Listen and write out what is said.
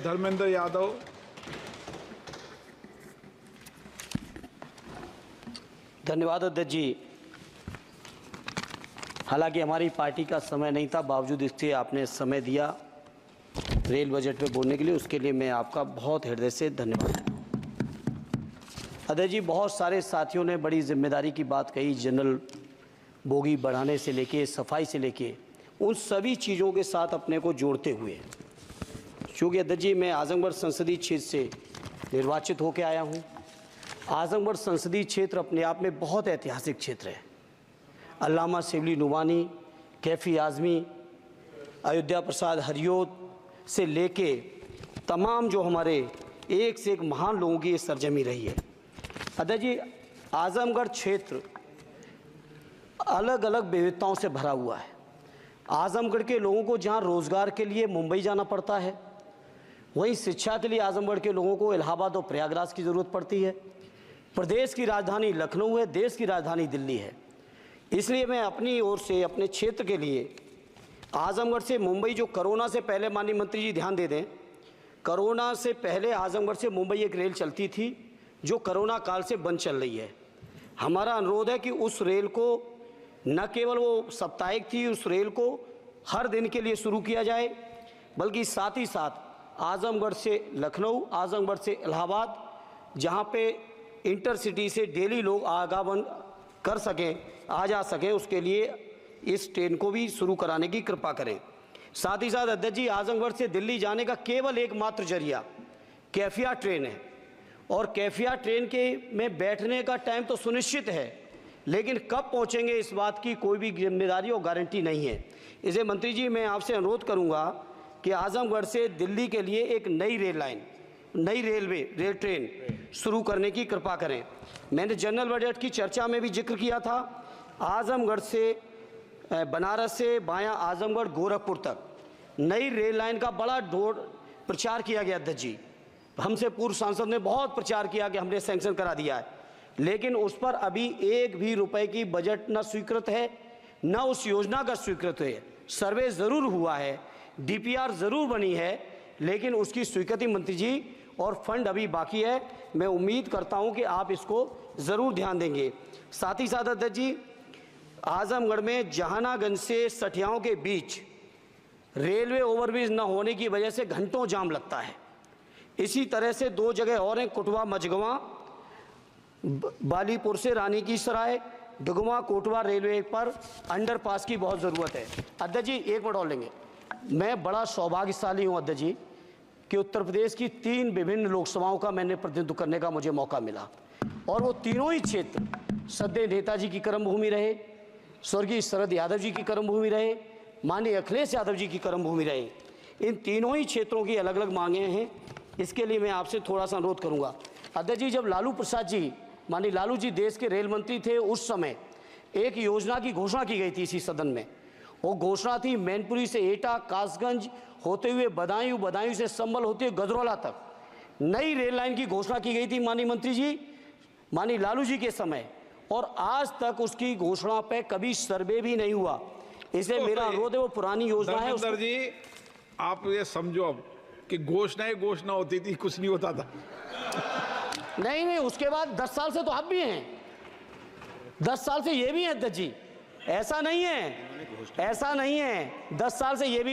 धर्मेंद्र यादव। धन्यवाद अध्यक्ष जी। हालांकि हमारी पार्टी का समय नहीं था, बावजूद इसके आपने समय दिया रेल बजट पे बोलने के लिए, उसके लिए मैं आपका बहुत हृदय से धन्यवाद। अध्यक्ष जी, बहुत सारे साथियों ने बड़ी जिम्मेदारी की बात कही, जनरल बोगी बढ़ाने से लेके सफाई से लेके उन सभी चीज़ों के साथ अपने को जोड़ते हुए, चूँकि अध्यक्ष जी मैं आजमगढ़ संसदीय क्षेत्र से निर्वाचित होकर आया हूँ। आजमगढ़ संसदीय क्षेत्र अपने आप में बहुत ऐतिहासिक क्षेत्र है। अल्लामा शिबली नुमानी, कैफ़ी आज़मी, अयोध्या प्रसाद हरियोत से लेके तमाम जो हमारे एक से एक महान लोगों की ये सरजमी रही है। अध्यक्ष जी, आजमगढ़ क्षेत्र अलग अलग विविधताओं से भरा हुआ है। आजमगढ़ के लोगों को जहाँ रोज़गार के लिए मुंबई जाना पड़ता है, वहीं शिक्षा के लिए आजमगढ़ के लोगों को इलाहाबाद और प्रयागराज की ज़रूरत पड़ती है। प्रदेश की राजधानी लखनऊ है, देश की राजधानी दिल्ली है। इसलिए मैं अपनी ओर से अपने क्षेत्र के लिए आजमगढ़ से मुंबई, जो कोरोना से पहले, माननीय मंत्री जी ध्यान दे दें, कोरोना से पहले आजमगढ़ से मुंबई एक रेल चलती थी जो कोरोना काल से बंद चल रही है। हमारा अनुरोध है कि उस रेल को न केवल वो साप्ताहिक थी, उस रेल को हर दिन के लिए शुरू किया जाए, बल्कि साथ ही साथ आजमगढ़ से लखनऊ, आजमगढ़ से इलाहाबाद, जहाँ पे इंटरसिटी से डेली लोग आवागमन कर सकें, आ जा सकें, उसके लिए इस ट्रेन को भी शुरू कराने की कृपा करें। साथ ही साथ अध्यक्ष जी, आजमगढ़ से दिल्ली जाने का केवल एकमात्र जरिया कैफिया ट्रेन है, और कैफिया ट्रेन के में बैठने का टाइम तो सुनिश्चित है, लेकिन कब पहुंचेंगे इस बात की कोई भी जिम्मेदारी और गारंटी नहीं है। इसलिए मंत्री जी मैं आपसे अनुरोध करूंगा कि आजमगढ़ से दिल्ली के लिए एक नई रेल लाइन, नई रेल ट्रेन शुरू करने की कृपा करें। मैंने जनरल बजट की चर्चा में भी जिक्र किया था, आजमगढ़ से बनारस से बायां आजमगढ़ गोरखपुर तक नई रेल लाइन का बड़ा प्रचार किया गया अध्यक्ष जी। हमसे पूर्व सांसद ने बहुत प्रचार किया कि हमने सैंक्शन करा दिया है, लेकिन उस पर अभी एक भी रुपए की बजट न स्वीकृत है, न उस योजना का स्वीकृत है। सर्वे ज़रूर हुआ है, डीपीआर ज़रूर बनी है, लेकिन उसकी स्वीकृति मंत्री जी और फंड अभी बाकी है। मैं उम्मीद करता हूं कि आप इसको ज़रूर ध्यान देंगे। साथ ही साथ अध्यक्ष जी, आजमगढ़ में जहानागंज से सठियाओं के बीच रेलवे ओवरब्रिज न होने की वजह से घंटों जाम लगता है। इसी तरह से दो जगह और हैं, कुटवा मझगवा, बालीपुर से रानी की सराय, डुगवा कोटवा रेलवे पर अंडरपास की बहुत ज़रूरत है। अध्यक्ष जी एक मिनट और लेंगे। मैं बड़ा सौभाग्यशाली हूँ अध्यक्ष जी कि उत्तर प्रदेश की 3 विभिन्न लोकसभाओं का मैंने प्रतिनिधित्व करने का मुझे मौका मिला, और वो तीनों ही क्षेत्र सदैव नेताजी की कर्मभूमि रहे, स्वर्गीय शरद यादव जी की कर्मभूमि रहे, माननीय अखिलेश यादव जी की कर्मभूमि रहे। इन तीनों ही क्षेत्रों की अलग अलग मांगें हैं। इसके लिए मैं आपसे थोड़ा सा अनुरोध करूंगा अध्यक्ष जी, जब लालू प्रसाद जी, माननीय लालू जी देश के रेल मंत्री थे, उस समय एक योजना की घोषणा की गई थी इसी सदन में। वो घोषणा थी मैनपुरी से एटा, कासगंज होते हुए बदायूं, बदायूं से संभल होते हुए गजरौला तक नई रेल लाइन की घोषणा की गई थी माननीय मंत्री जी, माननीय लालू जी के समय, और आज तक उसकी घोषणा पे कभी सर्वे भी नहीं हुआ। इसलिए मेरा अनुरोध है, वो पुरानी योजना है। धर्मेंद्र जी आप ये समझो अब कि घोषणा होती थी, कुछ नहीं होता था। नहीं, उसके बाद 10 साल से तो आप भी हैं, 10 साल से ये भी हैं अध्यक्ष जी। ऐसा नहीं है 10 साल से ये भी